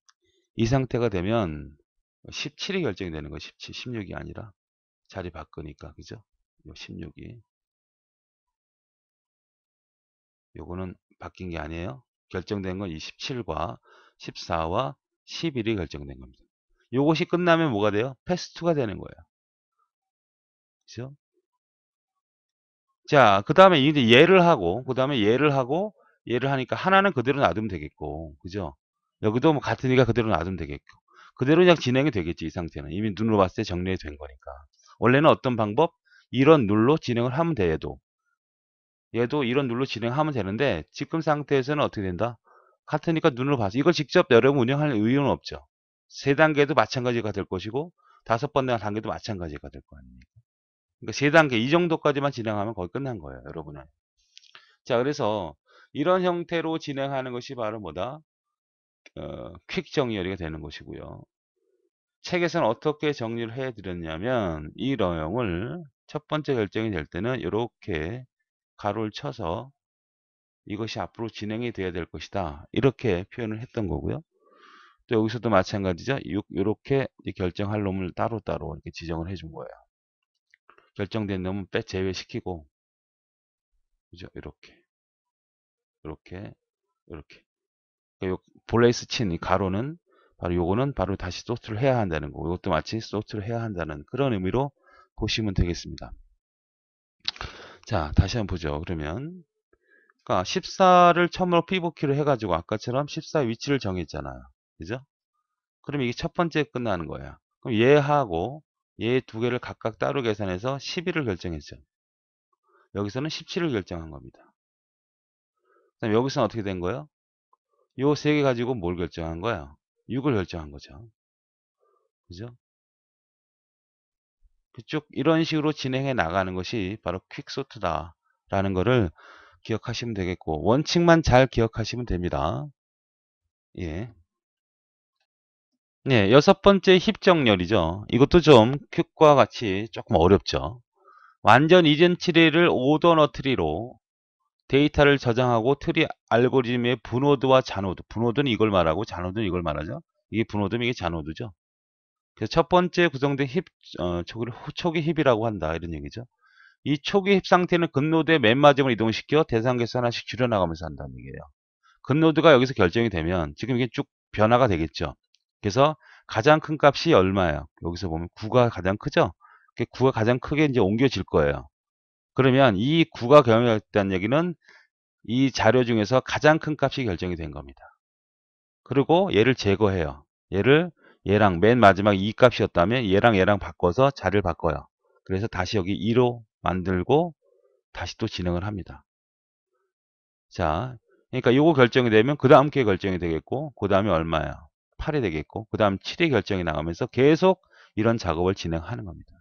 17이 결정이 되는 거예요. 17, 16이 아니라 자리 바꾸니까 그죠? 요 16이 요거는 바뀐 게 아니에요. 결정된 건 이 17과 14와 11이 결정된 겁니다. 요것이 끝나면 뭐가 돼요? 패스2가 되는 거예요. 그죠? 자, 그 다음에 이제 얘를 하고, 그 다음에 얘를 하니까 하나는 그대로 놔두면 되겠고, 그죠? 여기도 뭐 같으니까 그대로 놔두면 되겠고, 그대로 그냥 진행이 되겠지, 이 상태는. 이미 눈으로 봤을 때 정리가 된 거니까. 원래는 어떤 방법? 이런 룰로 진행을 하면 돼, 얘도 이런 룰로 진행하면 되는데, 지금 상태에서는 어떻게 된다? 같으니까 눈으로 봐서. 이걸 직접 여러분 운영할 의유는 없죠. 세 단계도 마찬가지가 될 것이고, 다섯 번째 단계도 마찬가지가 될 거 아닙니까? 그러니까 세 단계, 이 정도까지만 진행하면 거의 끝난 거예요, 여러분은. 자, 그래서 이런 형태로 진행하는 것이 바로 뭐다? 퀵 정리처리가 되는 것이고요. 책에서는 어떻게 정리를 해 드렸냐면 이 내용을 첫 번째 결정이 될 때는 이렇게 가로를 쳐서 이것이 앞으로 진행이 돼야 될 것이다. 이렇게 표현을 했던 거고요. 또 여기서도 마찬가지죠. 이렇게 결정할 놈을 따로따로 이렇게 지정을 해준 거예요. 결정된 놈은 제외시키고 그죠? 이렇게, 이렇게, 이렇게. 그러니까 요 볼레이스 친 이 가로는 바로 요거는 바로 다시 소트를 해야 한다는 거. 이것도 마치 소트를 해야 한다는 그런 의미로 보시면 되겠습니다. 자, 다시 한번 보죠. 그러면 그러니까 14를 처음으로 피벗키로 해가지고 아까처럼 14 위치를 정했잖아요. 그죠? 그럼 이게 첫 번째 끝나는 거야. 그럼 얘하고 얘 두 개를 각각 따로 계산해서 11을 결정했죠. 여기서는 17을 결정한 겁니다. 그다음 여기서는 어떻게 된 거예요? 요 세 개 가지고 뭘 결정한 거야? 6을 결정한 거죠. 그죠? 그쪽 이런 식으로 진행해 나가는 것이 바로 퀵소트다라는 거를 기억하시면 되겠고 원칙만 잘 기억하시면 됩니다. 예. 네, 여섯 번째 힙정렬이죠. 이것도 좀 퀵과 같이 조금 어렵죠. 완전 이전 트리를 오더너 트리로 데이터를 저장하고 트리 알고리즘의 분노드와 잔노드. 분노드는 이걸 말하고 잔노드는 이걸 말하죠. 이게 분노드면 이게 잔노드죠. 그래서 첫 번째 구성된 초기 힙이라고 한다. 이런 얘기죠. 이 초기 힙 상태는 근노드의 맨 마지막으로 이동시켜 대상계수 하나씩 줄여나가면서 한다는 얘기예요. 근노드가 여기서 결정이 되면 지금 이게 쭉 변화가 되겠죠. 그래서 가장 큰 값이 얼마예요? 여기서 보면 9가 가장 크죠? 9가 가장 크게 이제 옮겨질 거예요. 그러면 이 9가 결정했다는 얘기는 이 자료 중에서 가장 큰 값이 결정이 된 겁니다. 그리고 얘를 제거해요. 얘랑 맨 마지막 이 값이었다면 얘랑 바꿔서 자리를 바꿔요. 그래서 다시 여기 2로 만들고 다시 또 진행을 합니다. 자, 그러니까 요거 결정이 되면 그 다음 게 결정이 되겠고 그 다음에 얼마야? 8이 되겠고 그 다음 7이 결정이 나가면서 계속 이런 작업을 진행하는 겁니다.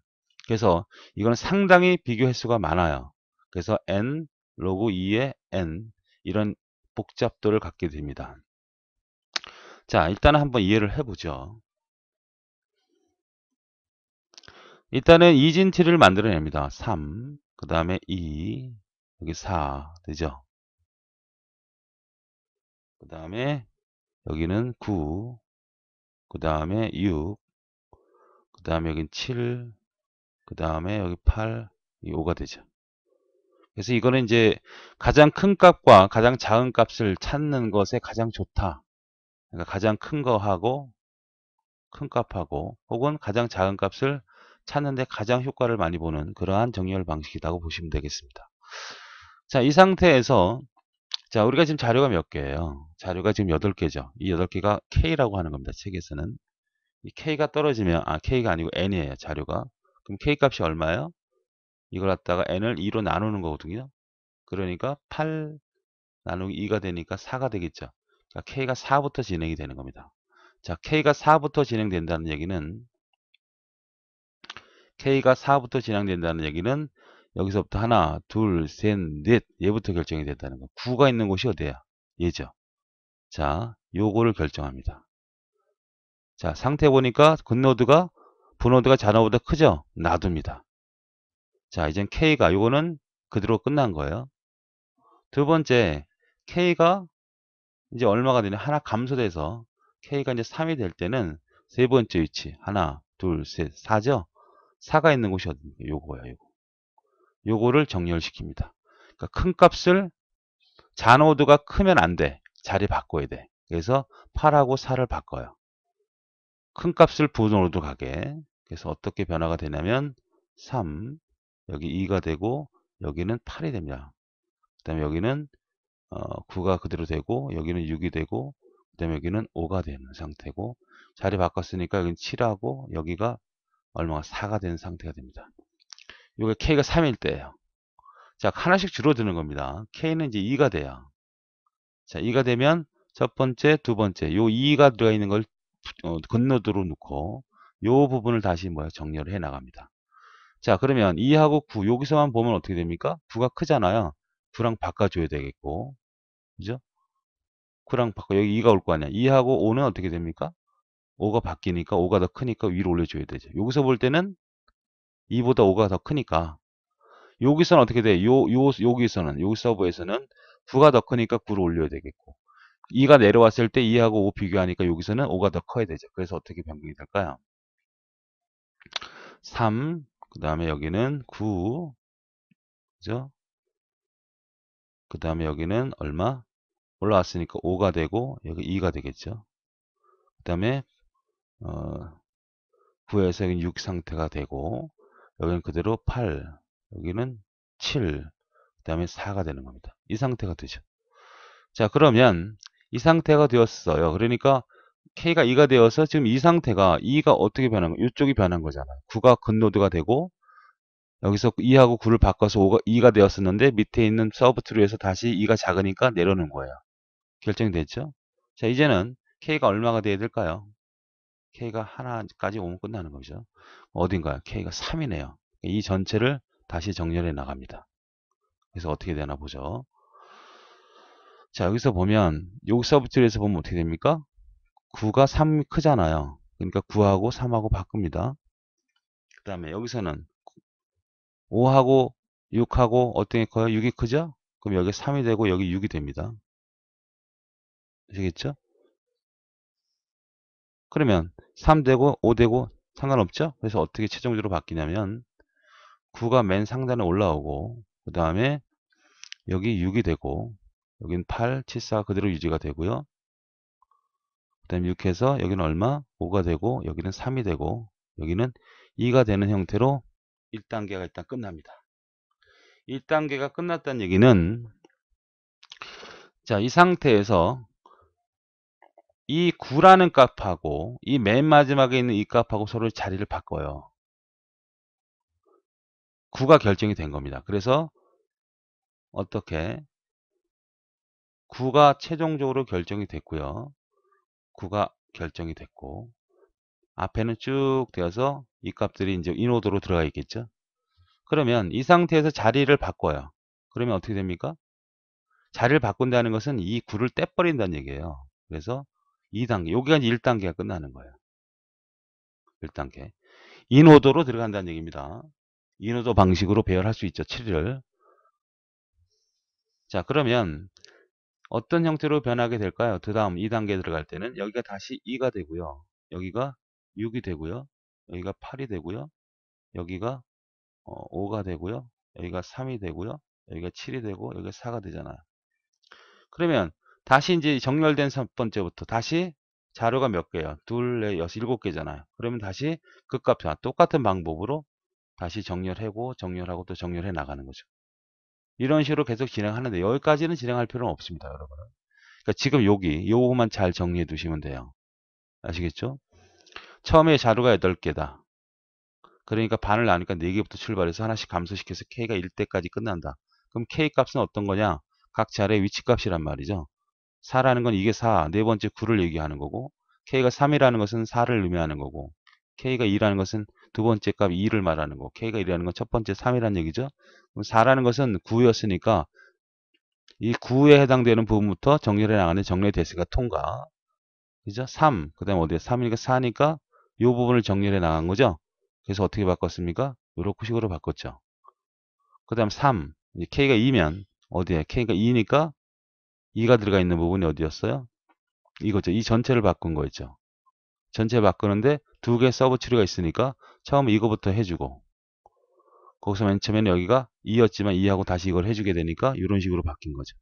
그래서 이건 상당히 비교 횟수가 많아요. 그래서 n 로그 2의 n 이런 복잡도를 갖게 됩니다. 자, 일단은 한번 이해를 해보죠. 일단은 이진티를 만들어냅니다. 3, 그 다음에 2, 여기 4 되죠. 그 다음에 여기는 9, 그 다음에 6, 그 다음에 여긴 7, 그 다음에 여기 8, 이 5가 되죠. 그래서 이거는 이제 가장 큰 값과 가장 작은 값을 찾는 것에 가장 좋다. 그러니까 가장 큰 거하고 큰 값하고 혹은 가장 작은 값을 찾는데 가장 효과를 많이 보는 그러한 정렬 방식이라고 보시면 되겠습니다. 자, 이 상태에서 자, 우리가 지금 자료가 몇 개예요? 자료가 지금 8개죠. 이 8개가 K라고 하는 겁니다. 책에서는. 이 K가 떨어지면 K가 아니고 N이에요. 자료가. 그럼 K 값이 얼마예요? 이걸 갖다가 N을 2로 나누는 거거든요. 그러니까 8 나누기 2가 되니까 4가 되겠죠. 자, K가 4부터 진행이 되는 겁니다. 자, K가 4부터 진행된다는 얘기는 K가 4부터 진행된다는 얘기는 여기서부터 하나, 둘, 셋, 넷 얘부터 결정이 된다는 거. 9가 있는 곳이 어디야? 얘죠. 자, 요거를 결정합니다. 자, 상태 보니까 분노드가 잔호보다 크죠? 놔둡니다. 자, 이젠 K가 요거는 그대로 끝난 거예요. 두 번째, K가 이제 얼마가 되냐? 하나 감소돼서 K가 이제 3이 될 때는 세 번째 위치. 하나, 둘, 셋, 4죠? 4가 있는 곳이 어디입니까? 요거예요, 요거. 요거를 정렬시킵니다. 그러니까 큰 값을 잔호도가 크면 안 돼. 자리 바꿔야 돼. 그래서 8하고 4를 바꿔요. 큰 값을 분호로 가게. 그래서 어떻게 변화가 되냐면 3, 여기 2가 되고 여기는 8이 됩니다. 그 다음에 여기는 9가 그대로 되고 여기는 6이 되고 그 다음에 여기는 5가 되는 상태고 자리 바꿨으니까 여기는 7하고 여기가 얼마가 4가 되는 상태가 됩니다. 이게 K가 3일 때예요. 자, 하나씩 줄어드는 겁니다. K는 이제 2가 돼요. 자, 2가 되면 첫 번째, 두 번째 요 2가 들어가 있는 걸 건너드로 놓고 요 부분을 다시 정렬을 해 나갑니다. 자, 그러면 2하고 9 여기서만 보면 어떻게 됩니까? 9가 크잖아요. 9랑 바꿔줘야 되겠고 그죠? 9랑 바꿔 여기 2가 올 거 아니야. 2하고 5는 어떻게 됩니까? 5가 바뀌니까 5가 더 크니까 위로 올려줘야 되죠. 여기서 볼 때는 2보다 5가 더 크니까 여기서는 어떻게 돼? 여기 서버에서는 9가 더 크니까 9를 올려야 되겠고 2가 내려왔을 때 2하고 5 비교하니까 여기서는 5가 더 커야 되죠. 그래서 어떻게 변경이 될까요? 3, 그 다음에 여기는 9, 그죠? 그 다음에 여기는 얼마? 올라왔으니까 5가 되고 여기 2가 되겠죠. 그 다음에 9에서 여기 6 상태가 되고 여기는 그대로 8, 여기는 7, 그 다음에 4가 되는 겁니다. 이 상태가 되죠. 자, 그러면 이 상태가 되었어요. 그러니까 K가 2가 되어서 지금 이 상태가 2가 어떻게 변한 거예요? 이쪽이 변한 거잖아요. 9가 근노드가 되고 여기서 2하고 9를 바꿔서 5가 2가 되었었는데 밑에 있는 서브 트리에서 다시 2가 작으니까 내려놓은 거예요. 결정이 됐죠? 자, 이제는 K가 얼마가 돼야 될까요? K가 하나까지 오면 끝나는 거죠. 어딘가요? K가 3이네요. 이 전체를 다시 정렬해 나갑니다. 그래서 어떻게 되나 보죠. 자, 여기서 보면 요 서브 트리에서 보면 어떻게 됩니까? 9가 3이 크잖아요. 그러니까 9하고 3하고 바꿉니다. 그 다음에 여기서는 5하고 6하고 어떤 게 커요? 6이 크죠? 그럼 여기 3이 되고 여기 6이 됩니다. 아시겠죠? 그러면 3 되고 5 되고 상관없죠? 그래서 어떻게 최종적으로 바뀌냐면 9가 맨 상단에 올라오고 그 다음에 여기 6이 되고 여긴 8, 7, 4 그대로 유지가 되고요. 그 다음에 6해서 여기는 얼마? 5가 되고 여기는 3이 되고 여기는 2가 되는 형태로 1단계가 일단 끝납니다. 1단계가 끝났다는 얘기는 자, 이 상태에서 이 9라는 값하고 이 맨 마지막에 있는 이 값하고 서로 자리를 바꿔요. 9가 결정이 된 겁니다. 그래서 어떻게 9가 최종적으로 결정이 됐고요. 9가 결정이 됐고 앞에는 쭉 되어서 이 값들이 이제 인오더로 들어가 있겠죠. 그러면 이 상태에서 자리를 바꿔요. 그러면 어떻게 됩니까? 자리를 바꾼다는 것은 이 9를 떼버린다는 얘기예요. 그래서 2단계, 여기가 이제 1단계가 끝나는 거예요. 1단계. 인오더로 들어간다는 얘기입니다. 인오더 방식으로 배열할 수 있죠. 7을. 자, 그러면 어떤 형태로 변하게 될까요? 그 다음 2단계 들어갈 때는 여기가 다시 2가 되고요. 여기가 6이 되고요. 여기가 8이 되고요. 여기가 5가 되고요. 여기가 3이 되고요. 여기가 7이 되고 여기가 4가 되잖아요. 그러면 다시 이제 정렬된 첫 번째부터 다시 자료가 몇 개예요? 둘, 넷, 여섯, 일곱 개잖아요. 그러면 다시 그 값과 똑같은 방법으로 다시 정렬하고 정렬하고 또 정렬해 나가는 거죠. 이런 식으로 계속 진행하는데 여기까지는 진행할 필요는 없습니다, 여러분. 그러니까 지금 여기 요거만 잘 정리해 두시면 돼요. 아시겠죠? 처음에 자료가 8개다. 그러니까 반을 나누니까 4개부터 출발해서 하나씩 감소시켜서 K가 1대까지 끝난다. 그럼 K 값은 어떤 거냐? 각 자리의 위치 값이란 말이죠. 4라는 건 이게 4, 네 번째 9를 얘기하는 거고 K가 3이라는 것은 4를 의미하는 거고 K가 2라는 것은 두 번째 값 2를 말하는 거고 K가 1이라는 건 첫 번째 3이라는 얘기죠. 그럼 4라는 것은 9였으니까 이 9에 해당되는 부분부터 정렬해 나가는 정렬 대수가 통과. 그죠? 3, 그 다음에 어디에 3이니까 4니까 이 부분을 정렬해 나간 거죠. 그래서 어떻게 바꿨습니까? 이렇게 식으로 바꿨죠. 그 다음 3, 이제 K가 2면 어디에? K가 2니까 2가 들어가 있는 부분이 어디였어요? 이거죠. 이 전체를 바꾼 거였죠. 전체 바꾸는데 두 개 서브 추리가 있으니까 처음 이거부터 해주고 거기서 맨 처음에는 여기가 2였지만 2하고 다시 이걸 해주게 되니까 이런 식으로 바뀐 거죠.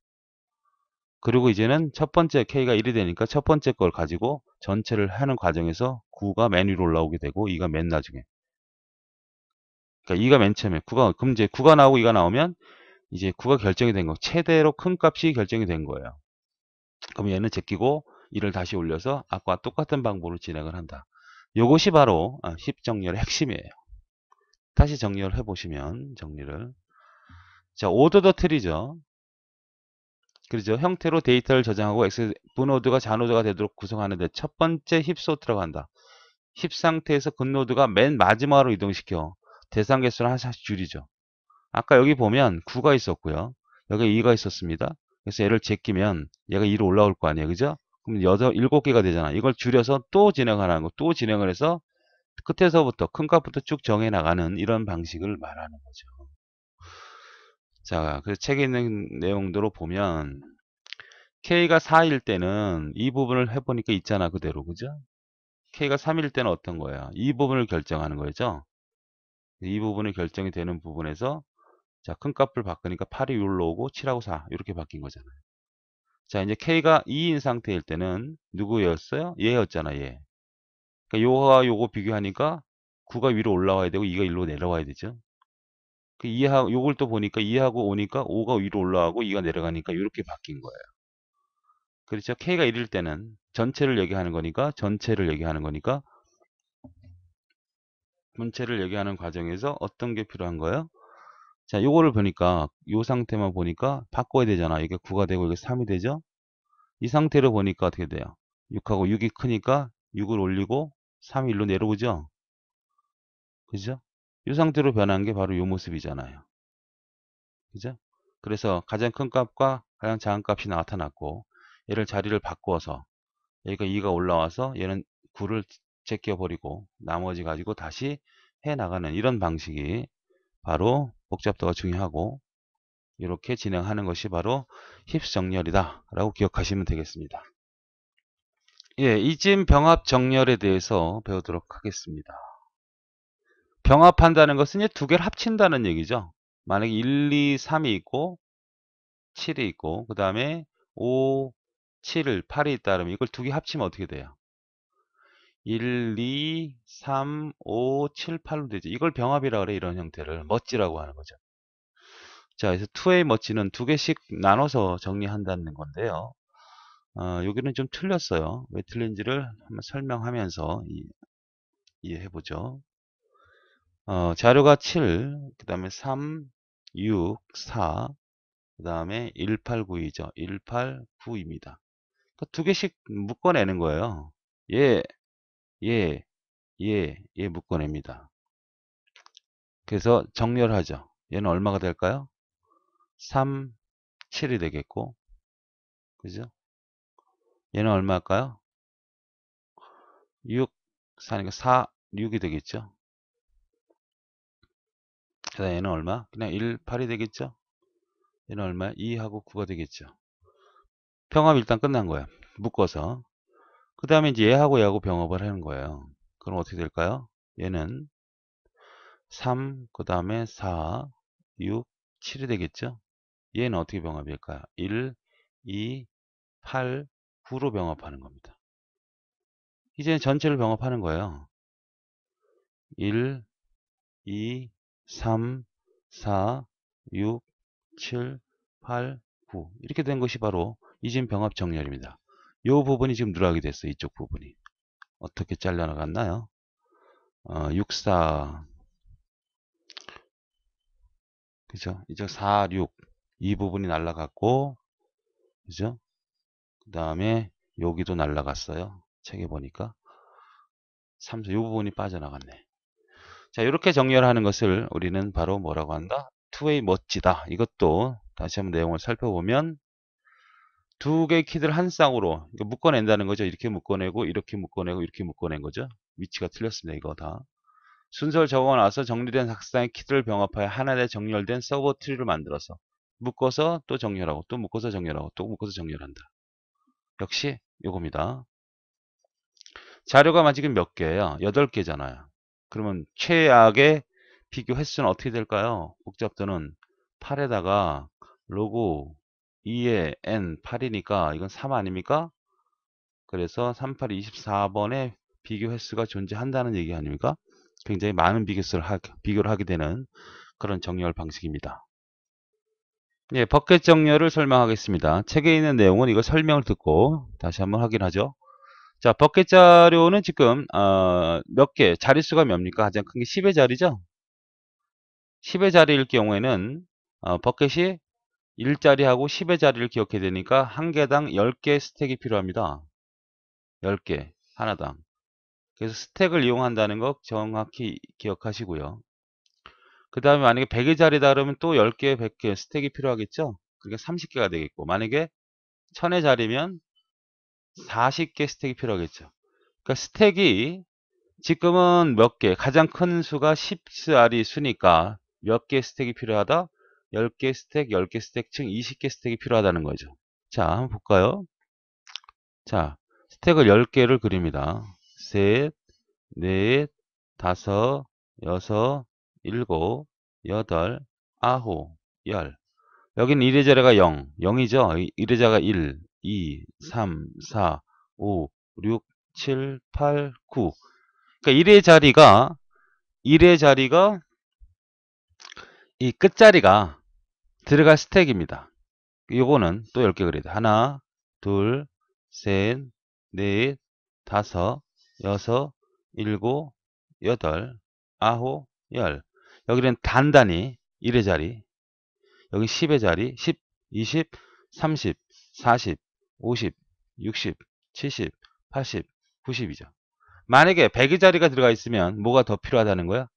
그리고 이제는 첫 번째 K가 1이 되니까 첫 번째 걸 가지고 전체를 하는 과정에서 9가 맨 위로 올라오게 되고 2가 맨 나중에. 그러니까 2가 맨 처음에 9가 그럼 이제 9가 나오고 2가 나오면 이제 9가 결정이 된 거. 최대로 큰 값이 결정이 된 거예요. 그럼 얘는 제끼고 2를 다시 올려서 아까 똑같은 방법으로 진행을 한다. 이것이 바로 10정렬의 핵심이에요. 다시 정리를 해보시면 정리를 자 오더 더 트리죠. 그렇죠. 형태로 데이터를 저장하고 X노드가 잔노드가 되도록 구성하는데 첫 번째 힙소트라고 한다. 힙 상태에서 근노드가 맨 마지막으로 이동시켜 대상 개수를 하나씩 줄이죠. 아까 여기 보면 9가 있었고요. 여기 2가 있었습니다. 그래서 얘를 제끼면 얘가 2로 올라올 거 아니에요. 그죠? 그럼 7개가 되잖아. 이걸 줄여서 또 진행하는 거, 또 진행을 해서 끝에서부터 큰 값부터 쭉 정해 나가는 이런 방식을 말하는 거죠. 자, 그래서 책에 있는 내용대로 보면 K가 4일 때는 이 부분을 해보니까 있잖아, 그대로. 그죠? K가 3일 때는 어떤 거야? 이 부분을 결정하는 거죠. 이 부분이 결정이 되는 부분에서 자, 큰 값을 바꾸니까 8이 여기로 오고 7하고 4 이렇게 바뀐 거잖아요. 자, 이제 K가 2인 상태일 때는 누구였어요? 얘였잖아, 얘. 그러니까 요거와 요거 비교하니까 9가 위로 올라와야 되고 2가 일로 내려와야 되죠. 그 2하고 요걸 또 보니까 2하고 오니까 5가 위로 올라가고 2가 내려가니까 이렇게 바뀐 거예요. 그렇죠? K가 1일 때는 전체를 얘기하는 거니까 전체를 얘기하는 거니까 전체를 얘기하는 과정에서 어떤 게 필요한 거예요? 자, 요거를 보니까 요 상태만 보니까 바꿔야 되잖아. 이게 9가 되고 이게 3이 되죠? 이 상태로 보니까 어떻게 돼요? 6하고 6이 크니까 6을 올리고 3이 일로 내려오죠? 그죠? 이 상태로 변한 게 바로 요 모습이잖아요. 그죠? 그래서 가장 큰 값과 가장 작은 값이 나타났고 얘를 자리를 바꿔서 여기가 2가 올라와서 얘는 9를 제껴버리고 나머지 가지고 다시 해 나가는 이런 방식이 바로 복잡도가 중요하고 이렇게 진행하는 것이 바로 힙스 정렬이다 라고 기억하시면 되겠습니다. 예, 이쯤 병합 정렬에 대해서 배우도록 하겠습니다. 병합한다는 것은 이제 두 개를 합친다는 얘기죠. 만약에 1, 2, 3이 있고 7이 있고 그 다음에 5, 7, 8이 있다 그러면 이걸 두 개 합치면 어떻게 돼요? 1, 2, 3, 5, 7, 8로 되죠. 이걸 병합이라 그래. 이런 형태를 멋지라고 하는 거죠. 자, 그래서 2way 멋지는 두 개씩 나눠서 정리한다는 건데요. 여기는 좀 틀렸어요. 왜 틀린지를 한번 설명하면서 이해해보죠. 자료가 7, 그 다음에 3, 6, 4, 그 다음에 1, 8, 9이죠. 1, 8, 9입니다. 두 개씩 묶어내는 거예요. 얘, 얘, 얘 묶어냅니다. 그래서 정렬하죠. 얘는 얼마가 될까요? 3, 7이 되겠고, 그죠? 얘는 얼마일까요? 6, 4니까 4, 6이 되겠죠? 그 다음 얘는 얼마? 그냥 1, 8이 되겠죠? 얘는 얼마? 2하고 9가 되겠죠? 병합 일단 끝난 거예요. 묶어서. 그 다음에 이제 얘하고 병합을 하는 거예요. 그럼 어떻게 될까요? 얘는 3, 그 다음에 4, 6, 7이 되겠죠? 얘는 어떻게 병합일까요? 1, 2, 8, 9로 병합하는 겁니다. 이제 전체를 병합하는 거예요. 1, 2, 3, 4, 6, 7, 8, 9 이렇게 된 것이 바로 이진 병합 정렬입니다. 이 부분이 지금 누락이 됐어요. 이쪽 부분이. 어떻게 잘려나갔나요? 6, 4 그죠? 이쪽 4, 6 이 부분이 날라갔고 그죠? 그 다음에 여기도 날라갔어요. 책에 보니까 3, 4, 이 부분이 빠져나갔네. 자, 이렇게 정렬하는 것을 우리는 바로 뭐라고 한다? 투웨이 멋지다. 이것도 다시 한번 내용을 살펴보면 두 개의 키들 한 쌍으로 묶어낸다는 거죠. 이렇게 묶어내고 이렇게 묶어내고 이렇게 묶어낸 거죠. 위치가 틀렸습니다. 이거 다. 순서를 적어놔서 정리된 삭상의 키들을 병합하여 하나의 정렬된 서버 트리를 만들어서 묶어서 또 정렬하고 또 묶어서 정렬하고 또 묶어서 정렬한다. 역시 요겁니다. 자료가 지금 몇 개예요? 8개잖아요. 그러면 최악의 비교 횟수는 어떻게 될까요? 복잡도는 8에다가 로그 2의 n 8이니까 이건 3 아닙니까? 그래서 38, 24번의 비교 횟수가 존재한다는 얘기 아닙니까? 굉장히 많은 비교를 하게 되는 그런 정렬 방식입니다. 예, 버켓 정렬을 설명하겠습니다. 책에 있는 내용은 이거 설명을 듣고 다시 한번 확인하죠. 자, 버켓 자료는 지금 몇 개, 자릿수가 뭡니까? 가장 큰 게 10의 자리죠? 10의 자리일 경우에는 버켓이 1자리하고 10의 자리를 기억해야 되니까 한 개당 10개 스택이 필요합니다. 10개, 하나당. 그래서 스택을 이용한다는 거 정확히 기억하시고요. 그 다음에 만약에 100의 자리다 그러면 또 10개, 100개 스택이 필요하겠죠? 그러니까 30개가 되겠고, 만약에 1000의 자리면 40개 스택이 필요하겠죠. 그러니까 스택이 지금은 몇 개, 가장 큰 수가 10알이 수니까 몇 개 스택이 필요하다? 10개 스택, 10개 스택, 즉 20개 스택이 필요하다는 거죠. 자, 한번 볼까요? 자, 스택을 10개를 그립니다. 셋, 넷, 다섯, 여섯, 일곱, 여덟, 아홉. 열. 여기는 1의 자리가 0, 0이죠. 1의 자리가 1, 2, 3, 4, 5, 6, 7, 8, 9. 그러니까 1의 자리가 이 끝자리가 들어갈 스택입니다. 요거는 또 10개 그려야 돼. 하나, 둘, 셋, 넷, 다섯, 여섯, 일곱, 여덟, 아홉, 열. 여기는 단단히 1의 자리, 여기 10의 자리, 10, 20, 30, 40, 50, 60, 70, 80, 90이죠. 만약에 100의 자리가 들어가 있으면 뭐가 더 필요하다는 거야?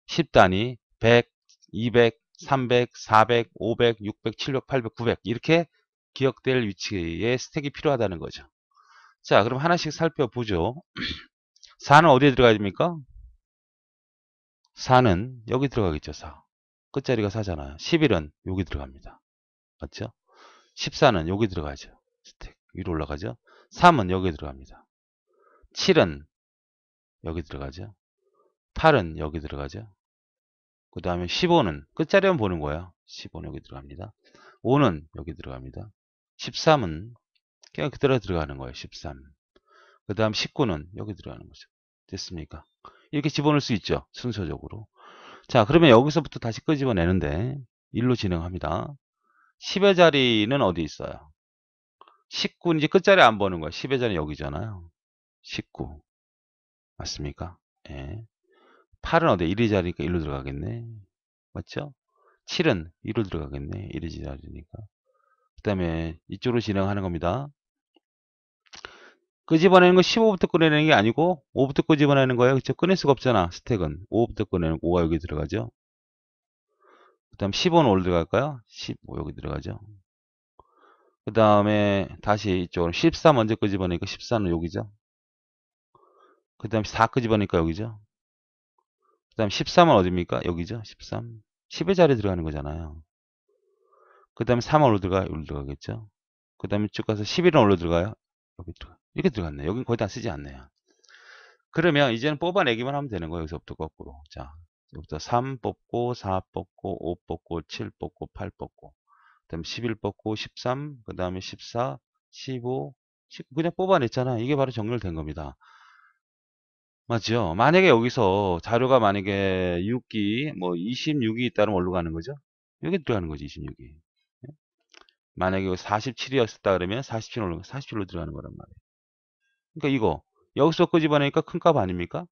10단위, 100, 200, 300, 400, 500, 600, 700, 800, 900 이렇게 기억될 위치에 스택이 필요하다는 거죠. 자, 그럼 하나씩 살펴보죠. 4는 어디에 들어가야 됩니까? 4는 여기 들어가겠죠. 4. 끝자리가 4잖아요. 11은 여기 들어갑니다. 맞죠? 14는 여기 들어가죠. 스택 위로 올라가죠. 3은 여기 들어갑니다. 7은 여기 들어가죠. 8은 여기 들어가죠. 그 다음에 15는 끝자리만 보는 거예요. 15는 여기 들어갑니다. 5는 여기 들어갑니다. 13은 그냥 그대로 들어가는 거예요. 13. 그 다음 19는 여기 들어가는 거죠. 됐습니까? 이렇게 집어넣을 수 있죠. 순서적으로. 자, 그러면 여기서부터 다시 끄집어내는데 1로 진행합니다. 10의 자리는 어디 있어요? 19는 이제 끝자리 안 보는 거예요. 10의 자리 여기잖아요. 19. 맞습니까? 예. 8은 어디? 1의 자리니까 1로 들어가겠네. 맞죠? 7은 1로 들어가겠네. 1의 자리니까. 그 다음에 이쪽으로 진행하는 겁니다. 끄집어내는 거 15부터 꺼내는 게 아니고 5부터 끄집어내는 거예요. 그쵸? 꺼낼 수가 없잖아. 스택은. 5부터 꺼내는 5가 여기 들어가죠. 그 다음 15는 어디로 들어갈까요? 15 여기 들어가죠. 그 다음에 다시 이쪽으로 14 먼저 끄집어내니까 14는 여기죠. 그 다음 4 끄집어내니까 여기죠. 그 다음 13은 어디입니까? 여기죠. 13. 10의 자리에 들어가는 거잖아요. 그 다음에 3은 어디로 들어가요? 여기로 들어가겠죠. 그 다음에 쭉 가서 11은 어디로 들어가요? 여기 들어가. 이렇게 들어갔네. 여긴 거의 다 쓰지 않네요. 그러면 이제는 뽑아내기만 하면 되는 거예요. 여기서부터 거꾸로. 자, 여기부터 3 뽑고, 4 뽑고, 5 뽑고, 7 뽑고, 8 뽑고. 그 다음에 11 뽑고, 13, 그 다음에 14, 15, 19. 그냥 뽑아냈잖아. 이게 바로 정렬된 겁니다. 맞죠? 만약에 여기서 자료가 만약에 6기, 뭐 26이 있다면 어디로 가는 거죠? 여기 들어가는 거지, 26이. 만약에 47이었다 그러면 47로 들어가는 거란 말이에요. 그러니까 이거 여기서 끄집어내니까 큰 값 아닙니까?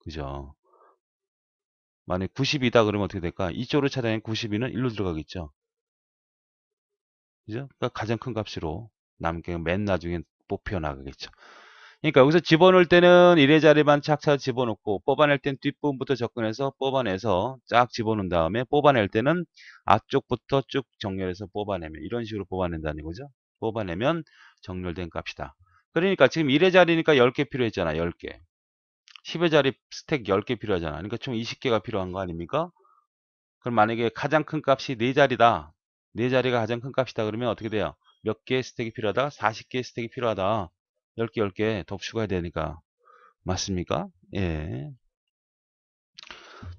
그죠? 만약에 90이다 그러면 어떻게 될까? 이쪽으로 찾아낸 92는 1로 들어가겠죠. 그죠? 그러니까 가장 큰 값으로 남게 맨 나중에 뽑혀 나가겠죠. 그러니까 여기서 집어넣을 때는 1의 자리만 착착 집어넣고 뽑아낼 땐 뒷부분부터 접근해서 뽑아내서 쫙 집어넣은 다음에 뽑아낼 때는 앞쪽부터 쭉 정렬해서 뽑아내면 이런 식으로 뽑아낸다는 거죠. 뽑아내면 정렬된 값이다. 그러니까 지금 1의 자리니까 10개 필요했잖아. 10개. 10의 자리 스택 10개 필요하잖아. 그러니까 총 20개가 필요한 거 아닙니까? 그럼 만약에 가장 큰 값이 4자리다. 4자리가 가장 큰 값이다. 그러면 어떻게 돼요? 몇 개의 스택이 필요하다? 40개의 스택이 필요하다. 10개, 10개 더 추가해야 되니까. 맞습니까? 예.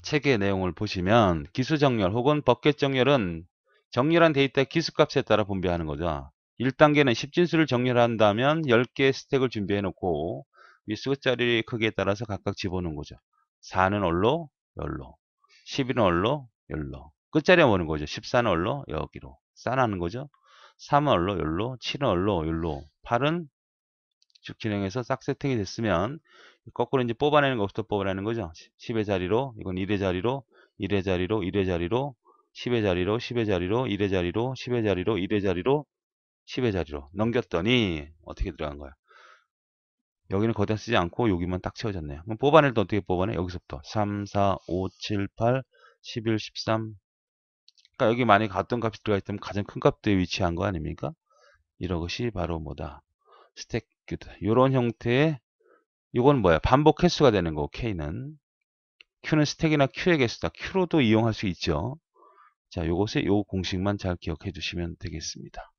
책의 내용을 보시면 기수정렬 혹은 버켓정렬은 정렬한 데이터의 기수값에 따라 분배하는 거죠. 1단계는 10진수를 정렬한다면 10개의 스택을 준비해 놓고 이 수자리 크기에 따라서 각각 집어넣는 거죠. 4는 얼로? 열로. 11은 얼로? 열로. 끝자리에 오는 거죠. 14는 얼로? 여기로. 싸나는 거죠. 3은 얼로? 열로. 7은 얼로? 열로. 8은 쭉 진행해서 싹 세팅이 됐으면 거꾸로 이제 뽑아내는 것부터 뽑아내는 거죠. 10의 자리로, 이건 1의 자리로, 1의 자리로, 1의 자리로, 10의 자리로, 10의 자리로, 1의 자리로, 10의 자리로, 1의 자리로, 10의 자리로 넘겼더니 어떻게 들어간 거야? 여기는 거기다 쓰지 않고 여기만 딱 채워졌네요. 그럼 뽑아낼 때 어떻게 뽑아내? 여기서부터 3, 4, 5, 7, 8, 11, 13. 그러니까 여기 만약에 어떤 값이 들어가 있다면 가장 큰 값대에 위치한 거 아닙니까? 이런 것이 바로 뭐다? 스택 큐트. 이런 형태의 이건 뭐야? 반복 횟수가 되는 거고 K는 Q는 스택이나 Q의 개수다. Q로도 이용할 수 있죠. 자, 요것의 요 공식만 잘 기억해 주시면 되겠습니다.